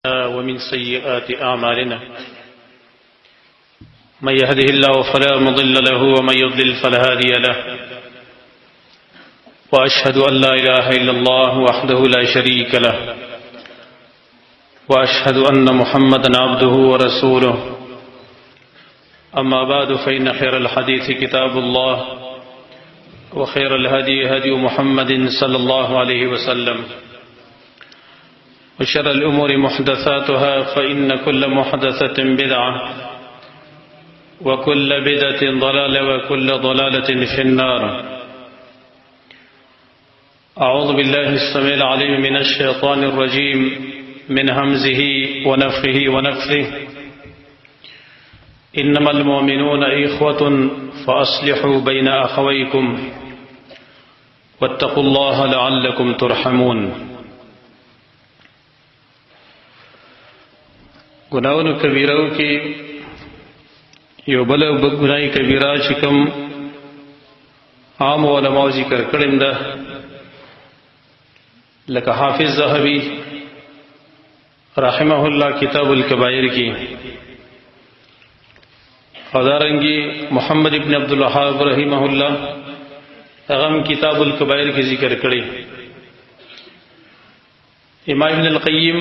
ومن سيئات أعمالنا من يهده الله فلا مضل له ومن يضلل فلا هادي له وأشهد أن لا إله إلا الله وحده لا شريك له وأشهد أن محمدا عبده ورسوله أما بعد فإن خير الحديث كتاب الله وخير الهدي هدي محمد صلى الله عليه وسلم وشر الأمور محدثاتها فإن كل محدثة بدعة وكل بدعة ضلالة وكل ضلالة في النار. أعوذ بالله السميع العليم من الشيطان الرجيم من همزه ونفخه ونفثه. إنما المؤمنون إخوة فأصلحوا بين أخويكم واتقوا الله لعلكم ترحمون. گناہوں کبیروں کی یو بل گناہی کبیرہ چکم عام علماء ذکر کرم ده لکه حافظ ذهبی رحمه اللہ کتاب الکبائر کی ادارنگی محمد ابن عبدالوهاب رحمه اللہ اغم کتاب الکبائر کی ذکر کری. امام ابن القیم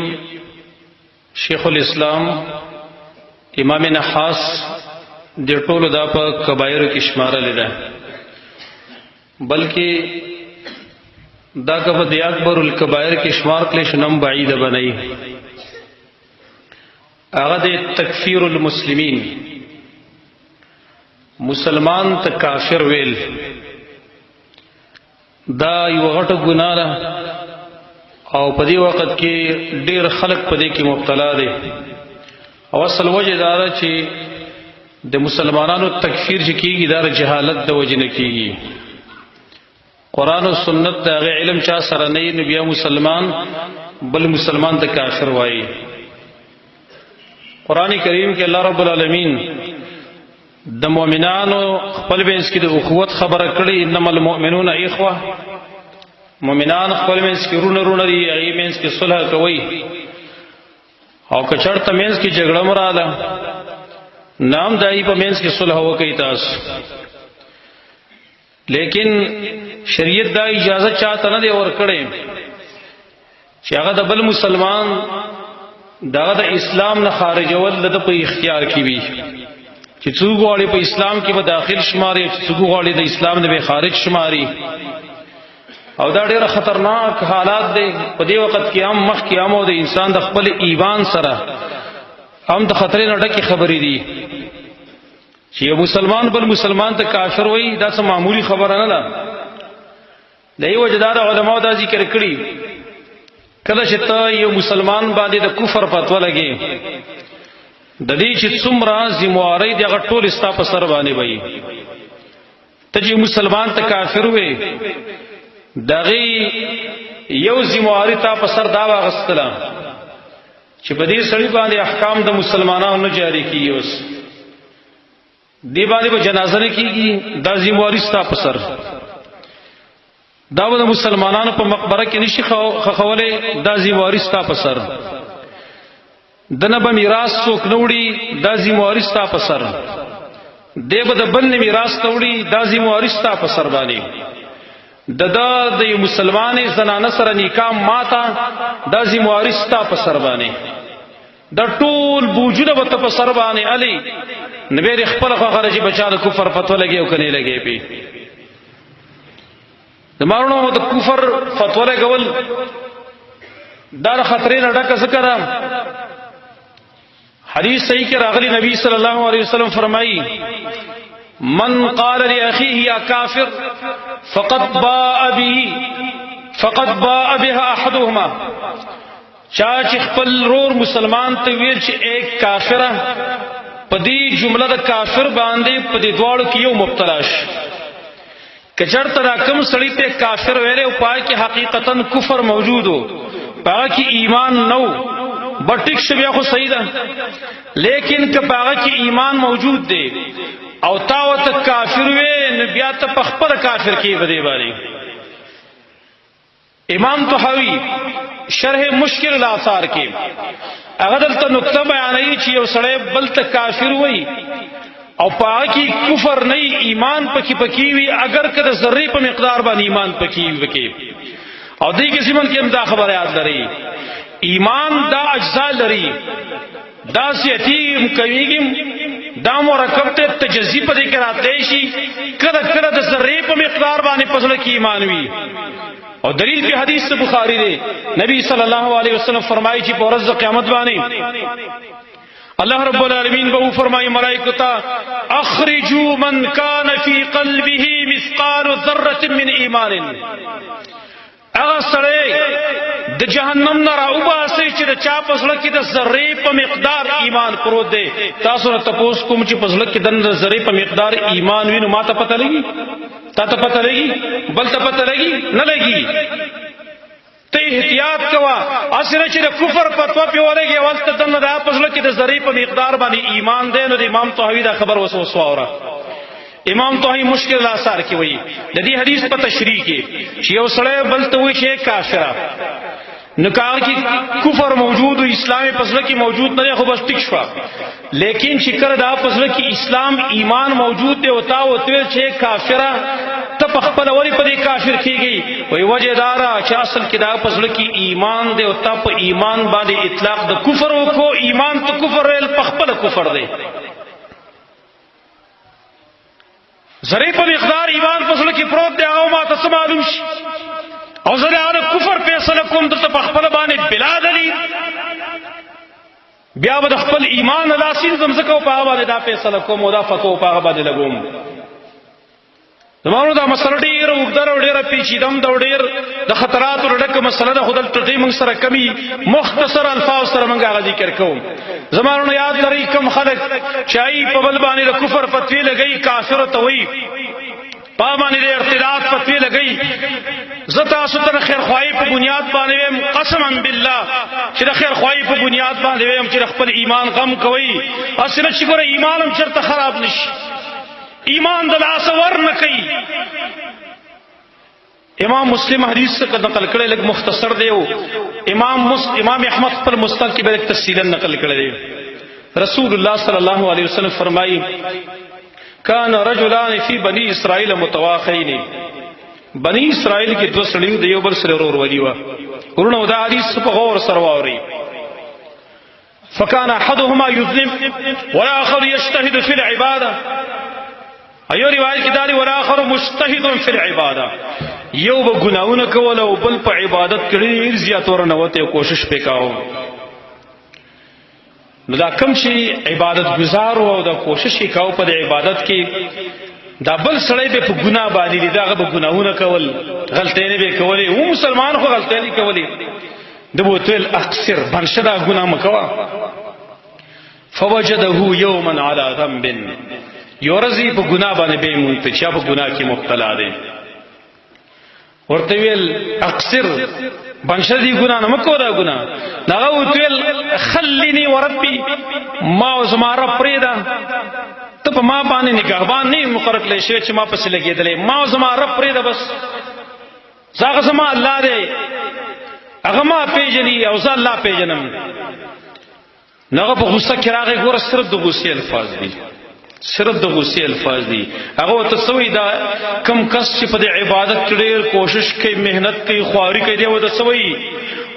شیخ الاسلام امام نحاس دی ټولو دا په کبایر کې شماره لیدا بلکې دا کبه د اکبر الکبائر کې شمار کله شنم بعید بنئ هغه د تکفیر المسلمین مسلمان ته کافر ویل دا یو غټه ګناه ده او په دې وخت کې ډېر خلک په دې کې مبتلا دي او اصل وجه دا ده چې د مسلمانانو تکفیر چې کیږي دا جهالت د وجه نه کیږي. قرآن او سنت دا علم چا سره نه نو بیا مسلمان بل مسلمان ته کافر وایي. قرآن کریم کې الله رب العالمین د مؤمنانو خپل بینس کې د اخوت خبره کړې انما المؤمنون اخوه مومنان خپل منځ کې رونه دي هغه منځ کې صلح کوي او کچړته منځ کې جګړه مراله نام دای په منځ کې صلح وکي تاسو لیکن شریعت دا اجازه چاته نه دی ورکړې چې هغه د بل مسلمان دا د اسلام نه خارجول د په اختیار کې وي چې څوک غواړي په اسلام کې به داخل شماري څوک غواړي د اسلام نه به خارج شماري او دا ډېر خطرناک حالات دي په دې وخت کې هم مخ کې هم د انسان د خپل ایمان سره هم د خطرې نه ډکه خبرې دي چې یو مسلمان بل مسلمان ته کافر وایي دا څه معمولی خبره نه ده. د یو وجدار علماء دا ذکر کړي کله چې ته یو مسلمان باندې د کفر فتوا لګي د دې چې څومره ذمہواری دغه ټول ستا په سر باندې وایي ته چې مسلمان ته کافر وایي دغه یو ذمہواری تا په سر دا واغستله چې په دې سړي باندې احکام د مسلمانانو نه جاری کیږي اوس دی باندې به جنازه نه کیږي دا ذمہواری ستا په سر دا د مسلمانانو په مقبره کې نشي خخولې دا ذمہواری ستا په سر دنه به میراث څوک نوړي دا ذمہواری ستا په سر دیو د بل میراث توړي دا ذمہواری ستا په سر باندې د مسلمانې زنانه سره نکاح ماته دا ذمہواری ستا په سر باندې د ټول بوجوده په په سر باندې علي نبی خپل خرجي بچا د کفر فتوا لګي او کني لګي پی د مارونو د کفر فتوا لګول دا خطرې نه ډکه ذکر حدیث صحیح کې راغلی نبی صلی الله علیه وسلم فرمایي من قال لأخيه يا كافر فقد باء بها احدهما چا چې خپل رور مسلمان ته ویل چې ایک کافره پدې جمله د کافر باندې پدې دواړو کې یو مبتلا شي کچرته راکم سړی ته کافر ویلې او پای کې حقیقتا کفر موجود وو پای کې ایمان نو بټیک شبیا خو صحیح ده لیکن کپاغه کې ایمان موجود دی او تاو ته کافر وې نبي ته پخپل کافر کې بده باندې امام طحاوی شرح مشکل الاثار کې هغه دلته نقطه بیانوي چې یو سړی بل ته کافر وای او پاکی کفر نه ایمان پکې وي اگر کده ذره په مقدار باندې ایمان پکې وي او دې کې سیمن کې دا خبره یاد لري ایمان دا اجزا لري دا سیتیم کويګم دا مرکب ته تجزی په دې کې راتلی شي کله کله د ذره په مقدار باندې پسله کې ایمان وي اور دلیل کی حدیث سے بخاری دے نبی صلی اللہ علیہ وسلم فرمائی چی پورز قیامت بانے اللہ رب العالمین بہو فرمائی ملائکتا اخرجو من کان فی قلبه مثقال ذرة من ایمان اغا سڑے د جہنم نرا اوباسی چی دا چا پسلکی دا ذرے پا مقدار ایمان پرود دے تاسو نا تپوس کم چی پسلکی دا ذرے پا مقدار ایمان وینو ما تا پتہ لگی تا ته پته لګي بل ته پته لګي نه لګي ته احتیاط کوا اسره چې د کفر فتوا په ولګي ولته دنه د اپسله کې د ذری په مقدار باندې ایمان دی نو د امام طحاوی دا خبر وسو اوره امام طحاوی مشکل اثار کې وایي د دې حدیث په تشریح کې چې یو سړی بل ته وایي چې کافر نکاح کی کفر موجود و اسلام پسله کی موجود نه خو بس ټیک شو لیکن چې کړه دا پسله کی اسلام ایمان موجود دی او تا او تل چې کافره ته خپل وری په دې کافر کیږي وای وجه دارا چې اصل کې دا پسله کی ایمان دی او تا په ایمان باندې اطلاق د کفر کو ایمان ته کفر ال خپل کفر دی زری په مقدار ایمان پسله کی پروت دی او ما ته معلوم شي او زره اره کفر فیصله کوم د خپل باندې بلا دلیل بیا به خپل ایمان لاسین زمزکه او په باندې دا فیصله کوم او دا فتوا په باندې لګوم زمونږ دا مسله ډیره وګدار او ډیره پیچیدم دا ډیر د خطرات ورډکه مسله ده خدای ټټي موږ سره کمی مختصر الفاظ سره موږ غا ذکر کوم زمونږ یاد لري کوم خلک چای په بل باندې د کفر فتوی لګي کافر ته وي په باندې د ارتداد فتوی لګي زتا ستر خیر خوای په بنیاد باندې قسما بالله چې د خیر خوای په بنیاد باندې چې خپل ایمان غم کوي اصله چې ګوره ایمان هم چرته خراب نشي ایمان د لاس ور نه کوي امام مسلم حدیث سے نقل کړي لګ مختصر دی امام احمد پر مستقل کې به تفصیلا نقل کړي رسول الله صلی الله علیه وسلم فرمایي کان رجلان فی بنی اسرائیل متواخین بنی اسرائیل کې دو سړي د یو بل سره ورور ودی و ورونو دا حدیث په غور سره واوري فكان احدهما يذنب والاخر يجتهد في العباده ایو روایت کې دالي والاخر مجتهد في العباده یو به ګناونه کول او بل په عبادت کې ډیر زیات ورنوته کوشش وکاو نو دا کم شي عبادت گزار او دا کوشش وکاو په عبادت کې دا بل سړی به په ګناه باندې داغه به ګناونه کول غلطۍ نه به کولې و مسلمان خو غلطۍ نه کولې د بوتل اکثر بنشدا ګناه مکوا فوجده يوما على ذنب یورزی په ګناه باندې به مونږ ته چې په ګناه کې مبتلا دي ورته ویل اکثر بنشدي ګناه نه مکو دا ګناه داغه وتل خلني وربي ما زماره پریدا ته په ما باندې نگهبان نه مقرر کړی شوی چې ما پسې لګېدلې ما زما رب پرې ده بس زاغه زما الله دې هغه ما پیژني او زه الله پیژنم نغه په غوسه کې راغی ګور صرف د غوسې الفاظ دي صرف د غوسې الفاظ دي هغه ته سوي دا کم کس چې په عبادت ډېر کوشش کوي مهنت کوي خواري کوي دی و ته سوي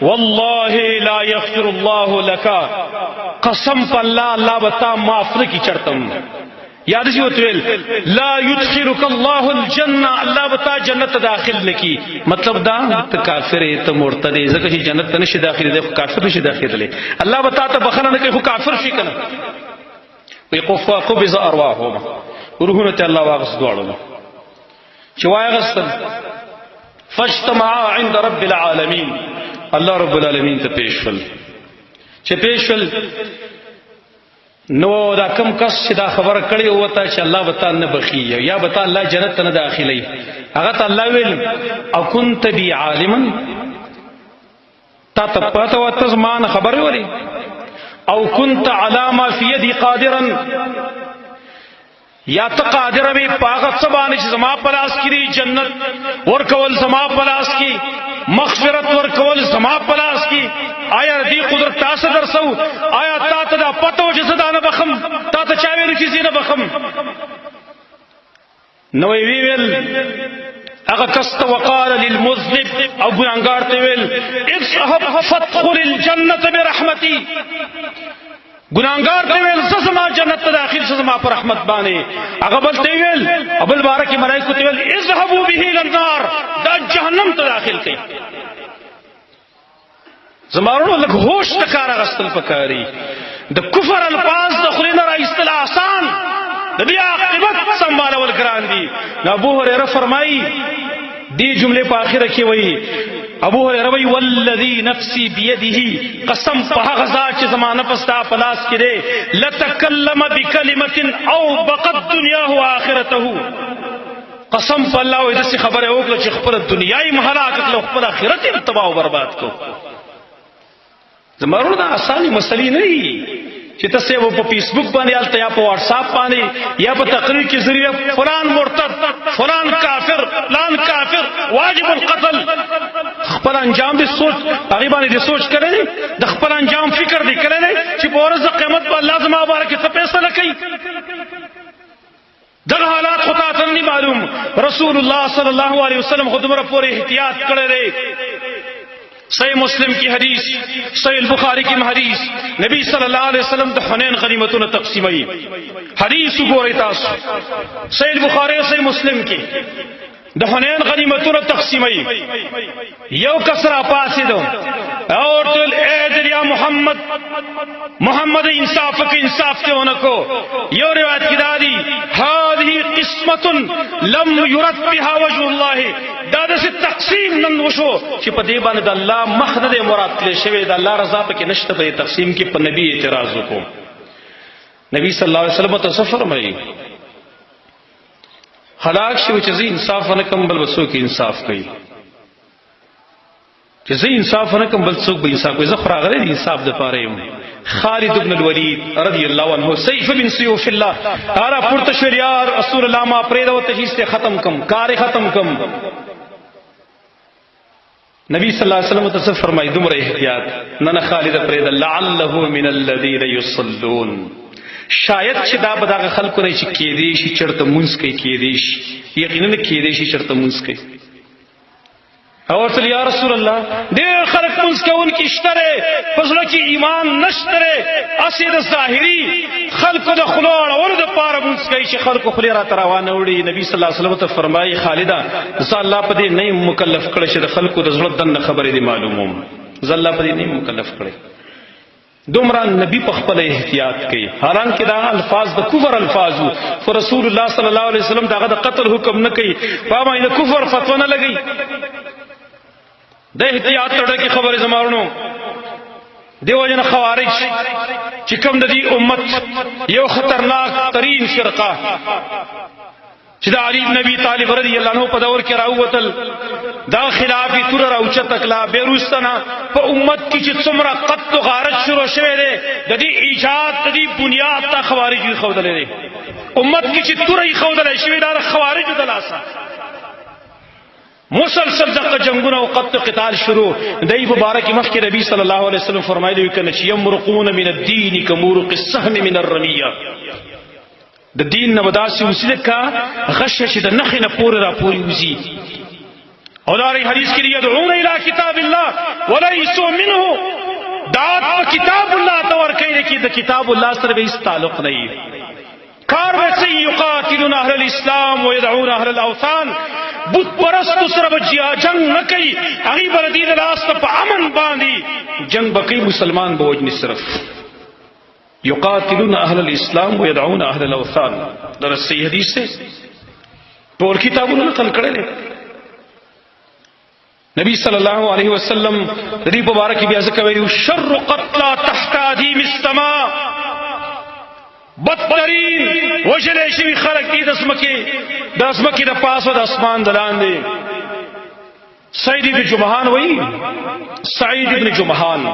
والله لا يغفر الله لك قسم بالله الله بتا معاف نه کی چرتم یاد شي وتل لا يدخلك الله الجنه الله بتا جنت داخل نکی مطلب دا ته کافر ته مرتد زکه چې جنت ته نشي داخلي دی کافر نشي داخلي الله بتا ته بخنه نه کوي کافر شي کنه ويقف قبض ارواحهم روحونه ته الله واغس دوړو چې واغستل فاجتمع عند رب العالمين الله رب العالمین ته پیشول چې پیشول نو دا کم کس چې دا خبر کړي او ته چې الله وتا نه بخي یا وتا الله جنت نه داخلي هغه ته الله ویل او كنت بي عالما تا ته پته وته زمان خبر ولي او كنت على ما في يدي قادرا یا ته قادر به پاغت سبانه چې زما پلاس کړي جنت ور کول زما پلاس کې مغفرت ورکول زما پلاس کی آیا دی قدرت تاسو درسو آیا تا ته دا پتو چې زدانه بخم تا ته چا ویل چې زینه بخم نو ویل اغه کست وقال للمذنب او ګناګار ته ویل اذهب فادخل الجنه برحمتي ګناګار ته ویل زما جنت ته داخل زما پر رحمت باندې هغه بل ته ویل ابل بارک ملائکه ته ویل اذهبوا به الى النار دا جهنم ته داخل کړي زمارونو لکه هوش تکار غستل پکاري د کفر الفاظ د خلینا را استل آسان د بیا عاقبت سنبالول ګران دي ابو هريره فرمایي دی جمله په اخره کې وایي ابو هريره وایي والذي نفسي بيده قسم په غزا چې زمانه پستا پلاس کړي لتکلم بکلمه او بقت دنیاه واخرته قسم په الله وایي دغه خبره وکړه چې خپل دنیاي مهلاکت له خپل آخرت تباہ او برباد کو زمارو دا آسانی مسئلې نه دي چې تاسو په فیسبوک باندې الته یا په واتس اپ باندې یا په تقریر کې ذریعہ فلان مرتد فلان کافر فلان کافر واجب القتل خپل انجام دې سوچ هغه باندې دې سوچ کړئ د خپل انجام فکر دې کړئ چې په ورځ قیامت په الله زما مبارک څه فیصله کوي دغه حالات خو ته نه معلوم رسول الله صلی الله علیه وسلم خودمره پورې احتیاط کړی صحیح مسلم کی حدیث صحیح البخاری کی حدیث نبی صلی اللہ علیہ وسلم د حنین غنیمتونه تقسیمای حدیث وګورئ تاسو صحیح البخاری او صحیح مسلم کی د حنین غنیمتونه تقسیمای یو کسرا پاسیدو اور تل اے دریا محمد انصاف کے انصاف کے ہونے کو یو روایت کی دادی هذه قسمه لم يرد بها وجه الله دا سے تقسیم نن وشو چې په دې باندې د الله مخ نه مراد کړي شوی د الله رضا پکې نشته په تقسیم کې په نبی اعتراض وکړو نبی صلی الله علیه وسلم ته فرمایي هلاک شو چې زه انصاف نه کوم بل وسو کې انصاف کوي چې زه انصاف نه کوم بل څوک به انصاف کوي زه خراغره دي انصاف د پاره یم خالد ابن الولید رضی الله عنه سیف بن سیوف الله ارا پورته شو یا رسول الله ما پرې دا تجهیز ته ختم کم کار ختم کم نبی صلی الله علیه وسلم ته فرمایي دومره احتیاط نه خالد پرې لعله من الذين يصلون شاید چې دا به دغه خلکو نه چې کېدې شي چرته مونږ کوي کېدې شي یقینا کېدې شي چرته مونږ کوي او ورته یا رسول الله ډېر خلک مونږ کوونکي شته پسله کې ایمان نشته اسید ظاهري خلکو د خلوړ اور د پاره مونږ کوي چې خلکو خلی را روانه وړي نبی صلی الله علیه وسلم ته فرمایي خالدا ز الله په دې نه مکلف کړي چې د خلکو د زړه دنه خبرې دي معلوموم ز الله په دې نه مکلف کړي دومره نبی په خپل احتیاط کوي حالانکه دا الفاظ د کفر الفاظ او رسول الله صلی الله علیه وسلم داغه د قتل حکم نه کوي په ما د کفر فتوا نه لګي د احتیاط تړه کی خبره زمارونو دیو جن خوارج چې کوم د دې امت یو خطرناک ترین فرقه چې د علی بن ابي طالب رضی الله عنه په دور کې راووتل دا خلافی تور راوچه تکلا بیروستنا په امت کې چې څومره قتل او غارت شروع شوه دی د دې ایجاد د دې بنیاد ته خوارج خودلې دي امت کې چې تور یې خودلې شوی دا خوارج د لاسه مسلسل دغه جنگونه او قتل قتال شروع دای مبارک مخ کې نبی صلی الله علیه وسلم فرمایلی وکړه چې یمرقون من الدین کمرق السهم من الرمیه د دین نه وداسي وسیله کا غشش د نخ نه پور را پوری وزي او دا حدیث کې يدعون الى کتاب الله وليسوا منه دعوت کتاب الله تور کوي کې د کتاب الله سره به تعلق نه کار وسی یقاتلون اهل الاسلام ويدعون اهل الاوثان بت پرست سره بجیا جنگ نه کوي هغه بر دین لاس په امن باندې جنگ بقي مسلمان بوج نه صرف یقاتلون اهل الاسلام ويدعون اهل الاوثان در صحیح حدیث سے ټول کتابونه نقل کړل نبی صلی الله علیه وسلم دې مبارک بیا ځکه ویلو شر قتل تحت ادیم السماء بدترین وجل شي خلق دې د اسمکه د پاسو د اسمان دلاندې سعید بن جمحان وایي سعید بن جمحان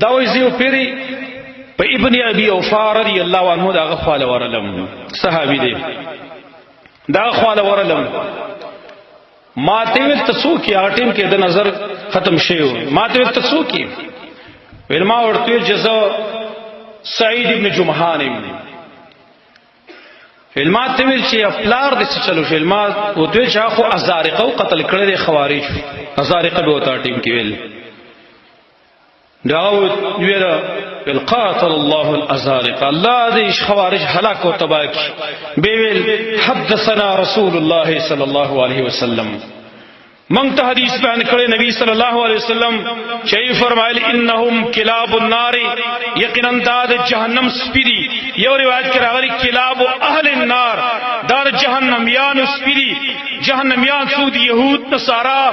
دا وایي زه پیری په ابن ابي اوفا رضی الله عنه دا خواله ورلم صحابي دی دا خواله ورلم ماته ویل تاسو کې هغه ټیم کې د نظر ختم شوی ماته ویل تاسو کې ویل ما ورته جزاء سعید ابن جمحان فلمات ته ویل چې خپلار د څه چلو فلمات او دوی چې خو ازارقه او قتل کړي خوارج ازارقه به وتا ټیم کې ویل داود ویرا القاتل الله الازارقه الله دې خوارج هلاك او تباہ کی بیل حدثنا رسول الله صلی الله علیه وسلم من ته حدیث بیان کړي نبی صلی الله علیه وسلم چې فرمایل انهم کلاب النار یقینا داد جهنم سپری یو روایت کې راغلي کلاب اهل النار دار جهنميان سپری جهنميان سود يهود نصارا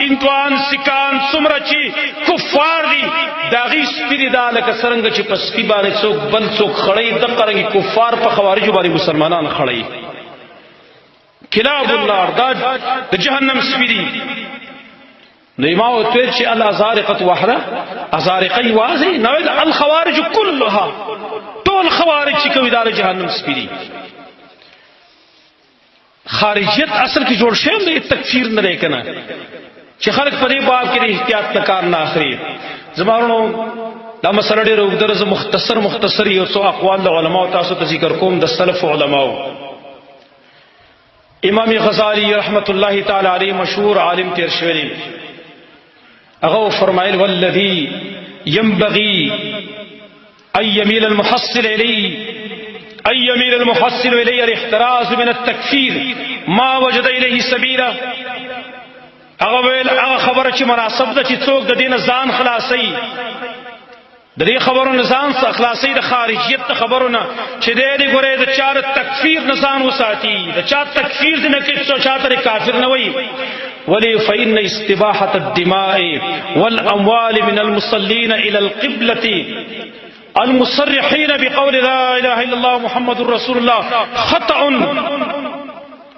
انتوان سکان سمرچی کفار دي داغي سپری دالک سرنګ چې پسکی باندې څوک بل څوک خړې د قرنګي کفار په خوارج باندې مسلمانان خړې کلاب النار دا جهنم سپری نو ما وته چې الازارقه وحده ازارقه واضح نو الخوارج كلها ټول خوارج چې کوي دار جهنم سپری خارجیت اصل کې جوړ شوی دی تکفیر نه کنه چې خلک په دې باب کې احتیاط نه کار نه اخلي زمارونو دا مسله ډېر درز مختصر یو څو اقوال علماء تاسو ته ذکر کوم د سلف علماء امام غزالی رحمت الله تعالی علیه مشهور عالم تیر شوی هغه فرمایل والذی ينبغي ان يميل المحصل اليه الاحتراز من التكفير ما وجد اليه سبيلا هغه خبره چې مناسب ده چې څوک د دین ځان خلاصي د دې خبرونو ځان څخه خلاصي د خارجیت خبرونه چې دې ګوره د چار تکفیر نسان وساتي د چا تکفیر دې نه کې چاته کافر نه وي ولي فإن استباحة الدماء والأموال من المصلين إلى القبلة المصرحين بقول لا إله إلا الله محمد رسول الله خطأ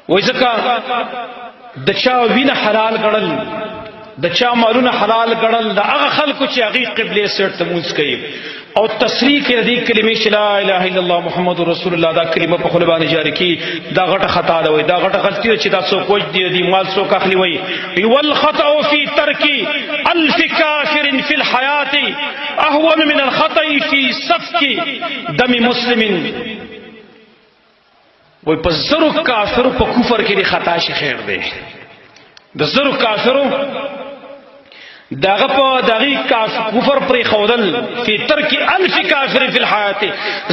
وإذا د چا وینه حلال ګڼل د چا مالونه حلال ګڼل د هغه خلکو چې هغه قبله سره تمونځ کوي او تصریح کوي د کلمې چې لا اله الا الله محمد رسول الله دا کلمه په خپل باندې جاری کی دا غټه خطا ده وي دا غټه غلطي چې دا څوک وجدي دي مال څوک اخلي وي والخطا في ترك الف كافر في الحياه اهون من الخطا في سفك دم مسلم وای په زرو کافرو په کفر کې خطا شي خیر دی د زرو کافرو داغه په دغه کفر پر خودل فی ترک الف کافر فی الحیات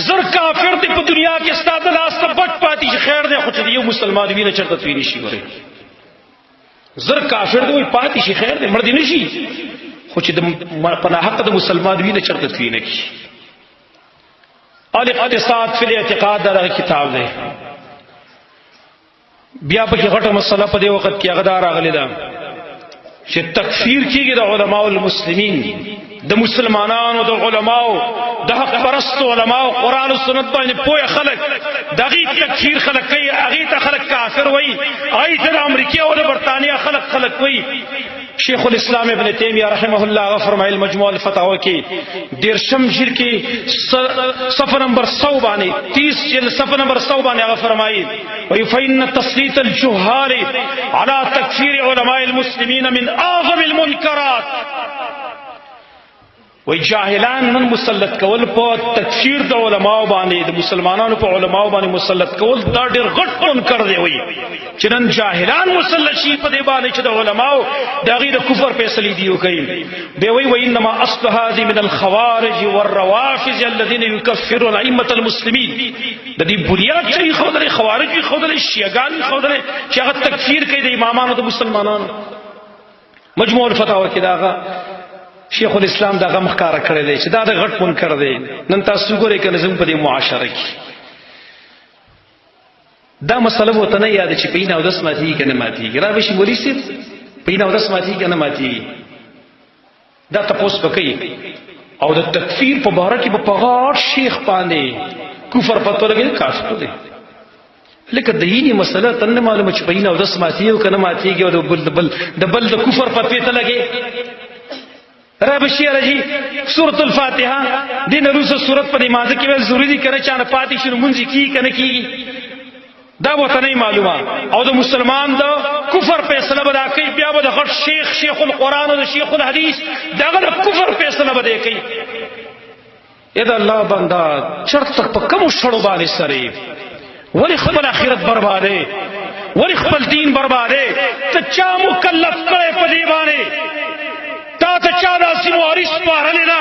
زر کافر دی په دنیا کې استاد لاس ته بټ پاتې شي خیر دی خو چې یو مسلمان وینه چرته توی نشي ګوري زر کافر دی پاتې شي خیر دی مړ دی نشي خو چې د په حق د مسلمان وینه چرته توی نه کی الاقتصاد فی الاعتقاد دا کتاب دی بیا په کې غټه مسله په دې وخت کې هغه دار راغلی دا چې تکفیر کیږي د علماء المسلمین د مسلمانانو د علماء د حق پرست علماء قران او سنت باندې پوهه خلک دغه تکفیر خلک کوي هغه ته خلک کافر وایي هغه د امریکا او د برتانیا خلک وایي شیخ الاسلام ابن تیمیہ رحمه الله فرمایل مجموع الفتاوی کې دیرشم جلد کې صفحه نمبر 100 باندې 30 جلد صفحه نمبر 100 باندې هغه فرمایي ويفين تسليط الجهال على تكفير علماء المسلمين من اعظم المنكرات وی جاهلان نن مسلط کول په تکفیر د علماء باندې د مسلمانانو په علماء باندې مسلط کول دا ډېر غټ منکر دی وی چې نن جاهلان مسلط شي په دې باندې چې د علماء دغه د کفر فیصله دی کوي به وی انما اصل هذه من الخوارج والروافض الذين يكفرون ائمه المسلمين د دې بنیاد چې خودل خوارج خودل شیعاګان خودل چې هغه تکفیر کوي د امامانو د مسلمانانو مجموع الفتاوی کې داغه شیخ الاسلام دا غم ښکارا کړی دی چې دا د غټ منکر دی نن تاسو ګورئ کنه زموږ په دې معاشره کې دا مسله وته نه یاد چې پینه او داس ماتي کنه ماتي را به شي ولي سي پینه او داس ماتي کنه ماتي دا تاسو پکې او د تکفیر په باره کې په غاټ شیخ باندې کفر پته لګي کافر دی لکه دیني مسله تنه معلومه چې پینه او داس ماتي او کنه ماتي او د بل د کفر پته لګي ربشی رجی سورۃ الفاتحه دین روز سورۃ په نماز کې ویل ضروری دي کنه چانه پاتې شنو مونږ کی کنه کیږي دا وته نه معلومه او د مسلمان د کفر فیصله بدا کوي بیا به د غټ شیخ القرآن او شیخ الحدیث دغه د کفر فیصله بده کوي اې دا الله بندا چرته په کوم شړو باندې سره ولی خپل آخرت برباده ولی خپل دین برباده ته چا مکلف کړي په دی باندې تا ته چا داسې وارث پارلې نه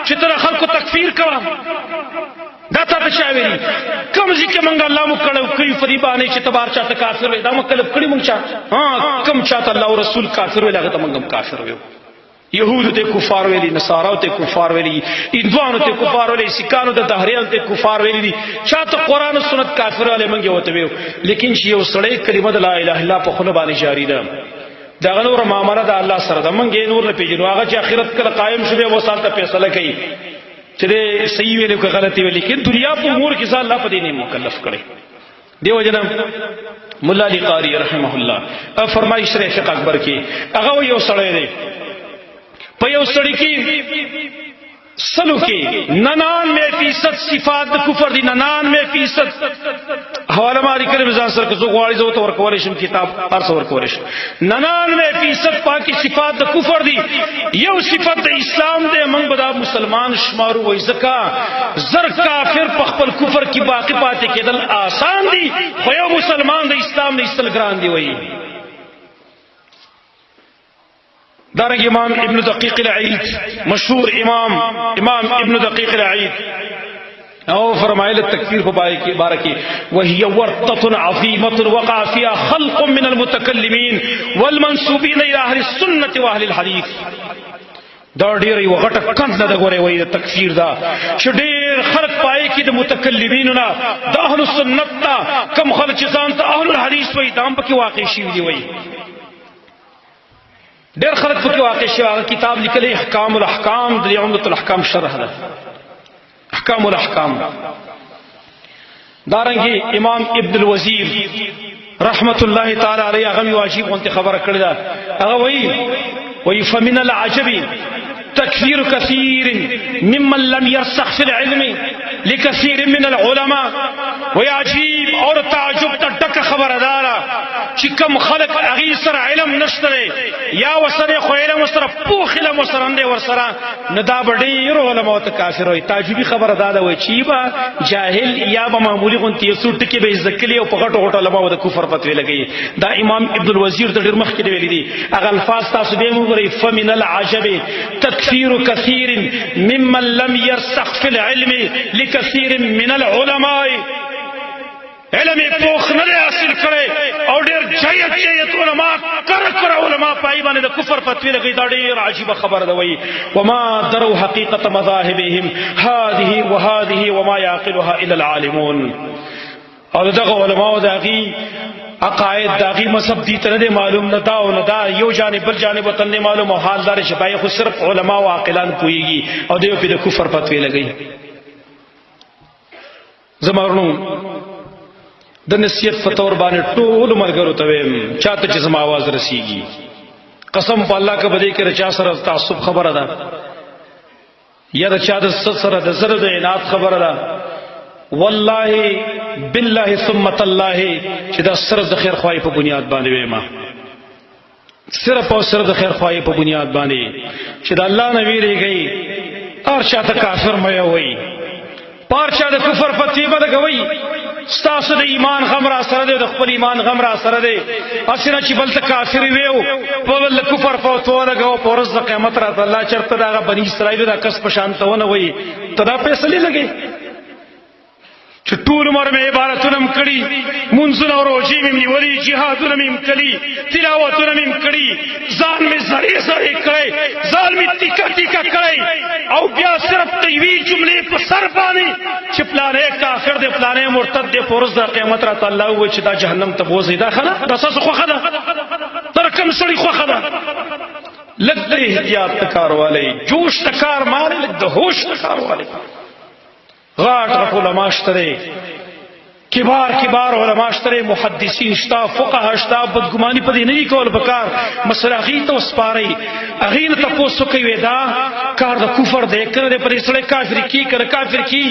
چې تر خلکو تکفیر کوه دا ته چا ویلي کوم ځکه مونږ الله مو کړو کوي په دی باندې چې تبار چاته کافر وي دا مکلف کړي مونږ چا کوم چاته الله او رسول کافر وي هغه ته مونږ کافر وي یهود ته کفار ویلي نصارا ته کفار ویلي هندوانو ته کفار ویلي سکانو ته دهریان ته کفار ویلي دي چاته قران او سنت کافر والے منګه وته ویو لیکن چې یو سړی کلمه لا اله الا الله په خله باندې جاری ده دا نور معاملات الله سره ده منګه نور نه پیژنو هغه چې اخرت کله قائم شوه و سال ته فیصله کوي چې صحیح ویلو که غلطي ویلي لیکن دنیا په امور کې ځان الله په دې نه مکلف کړي دیو جنم مولا علی قاری رحمه الله فرمایي شریف اکبر کې هغه یو سړی دی په یو سړی کې سلو کې 99% صفات د کفر دي 99% حواله ماری کړم ځان سره کو غواړي زو ته ورکول شم کتاب هر څور کول شم 99% پاکي صفات د کفر دي یو صفت د اسلام دی موږ به دا مسلمان شمارو وای زکا زر کافر په خپل کفر کې باقی پاتې کېدل آسان دي خو یو مسلمان د اسلام نه استل ګران دی وای دارنگ امام ابن دقیق العید مشهور امام ابن دقیق العید او فرمائل التکفیر کو بارکی وهي ورطة عظيمة وقع فيها خلق من المتكلمين والمنسوبين الى اهل السنة واهل الحديث دا ډیر یو غټه کند نه غوړې وای د تکفیر دا چې ډیر خلق پای کې د متکلمینو نه د اهل السنت ته کم خلک چې ځان ته اهل الحديث وای دام پکې واقع شي دی وای ډېر خلک پکې واقع شي هغه کتاب لیکلی احکام الاحکام د عمدة الاحکام شرح ده احکام الاحکام دارنګي امام ابن الوزیر رحمت الله تعالی علیه هغه واجب غونته خبره کړې ده هغه وی فمن العجب تكفير كثير ممن لم يرسخ في العلم لكثير من العلماء ويعجيب اور تعجب تک خبر دارا چې کوم خلق اغي سره علم نشته یا وسره خو علم وسره پوخ علم وسره نه ورسره ندا بډې علماء ته کافر وي تعجبي خبر دادا وي چې با جاهل یا به معمولی غونتی سوټ کې به ذکلی او په غټو علماء د کفر فتوی لګي دا امام ابن الوزیر د ډیر مخ کې ویلي دي هغه الفاظ تاسو به وګورئ فمن العجب تكفير كثير ممن لم يرسخ في العلم لكثير من العلماء علم پوخ نه حاصل کړي او ډېر جيت علماء کر علماء پای باندې د کفر فتوی لګي دا ډېر عجیب خبره ده وای وما دروا حقیقت مذاهبهم هذه وما يعقلها الا العالمون او دغه علماء دغه عقاید داغي مذهب دي ته معلوم نه دا او نه دا یو جانب بل جانب ته نه معلوم او حالدار شپای خو صرف علما او عاقلان پويږي او دیو په کفر فتوی لګي زمارونو د نصیحت فتور باندې ټول مرګرو ته ویم چاته چې زما आवाज رسیږي قسم په الله کې بده کې رچا سره تعصب خبره ده یا د چا د سره د زره د عنایت خبره ده والله بالله ثم الله چې دا سره د خیر خوای په بنیاد باندې وېما صرف او سره د خیر خوای په بنیاد باندې چې د الله نبی ریږي اور شاته کافر مې وای پارچا د کفر فتوی بده کوي ستاسو د ایمان غم را سره دی د خپل ایمان غم را سره دی اسنه چې بل ته کافر ویو په ول کفر فتوا لګاو په ورځ د قیامت را الله چرته دا بنی اسرائیل دا کس په شانتونه وای تدا فیصله لګي چې ټول عمر مې عبادتونه کړې منځونه او روزي مې نیولې جهادونه مې کړې تلاوتونه مې کړې ځان مې زری کړې ځان مې ټیکا کړې او بیا صرف دوی جملې په سر باندې چې پلانې کافر دې پلانې مرتد دې پرز د قیامت را تعالی و چې دا جهنم ته بوزي دا خلا د اساس خو خلا تر کوم سړي خو خلا لږ احتیاط کاروالي جوش کار مال لږ د هوش کاروالي غاټ علماء شته کبار علماء شته محدثین شته فقها شته بدګماني پدې نه کول بکار مسراخي ته وسپاري اغین ته پوسو کوي دا کار د کفر دې کړه پرې سره کافر کی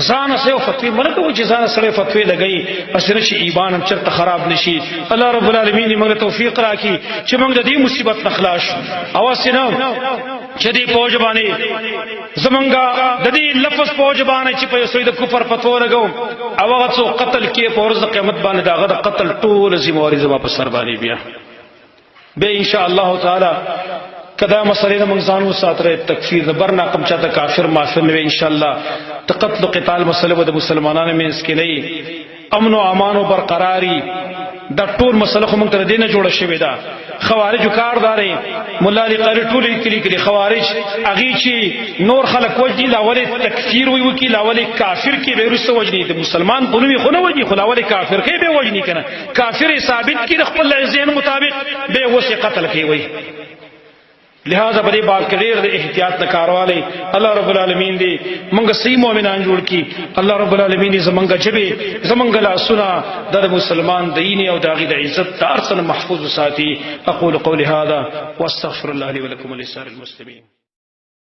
ځان سره فتوی مرکه و چې ځان سره فتوی لګي اسره شي ایمان هم چرته خراب نشي. الله رب العالمین موږ توفیق راکړي چې موږ د دې مصیبت نخلاص او سينو چې دې پوج باندې زمونږه د دې لفظ پوج باندې چې په سوی د کفر فتوا لګو او هغه څو قتل کې په ورځ قیامت باندې داغه د قتل ټول ذمہواری زما په سر باندې بیا به ان شاء الله تعالی کدا مسلې موږ ځانو ساتره تکفیر د برنا کم چاته کافر معافر نه ان شاء الله تقتل قتال مسله د مسلمانانو مینس کې نه امن او امان او برقراری د ټول مسله خو موږ تر دې نه جوړه شوې ده. خوارج کاردارې مولا علی قاری ټول کلی خوارج اغي چې نور خلق وجدي لاول تکفیر وي وکي لاول کافر کې به رسو وجني د مسلمان په نوم خو نه وجني خو لاول کافر کې به وجني کنه کافر ثابت کې د خپل ذهن مطابق به وسه قتل کوي. لہذا بڑی بات کریر دے احتیاط نہ کارواله. الله رب العالمین دی منګ صحیح مؤمنان جوړ کی. الله رب العالمین دی زمنګ جبه زمنګ لا سنا د مسلمان دین او داغي د عزت تار سره محفوظ ساتي. اقول قولي هذا واستغفر الله لي ولكم ولسائر المسلمين.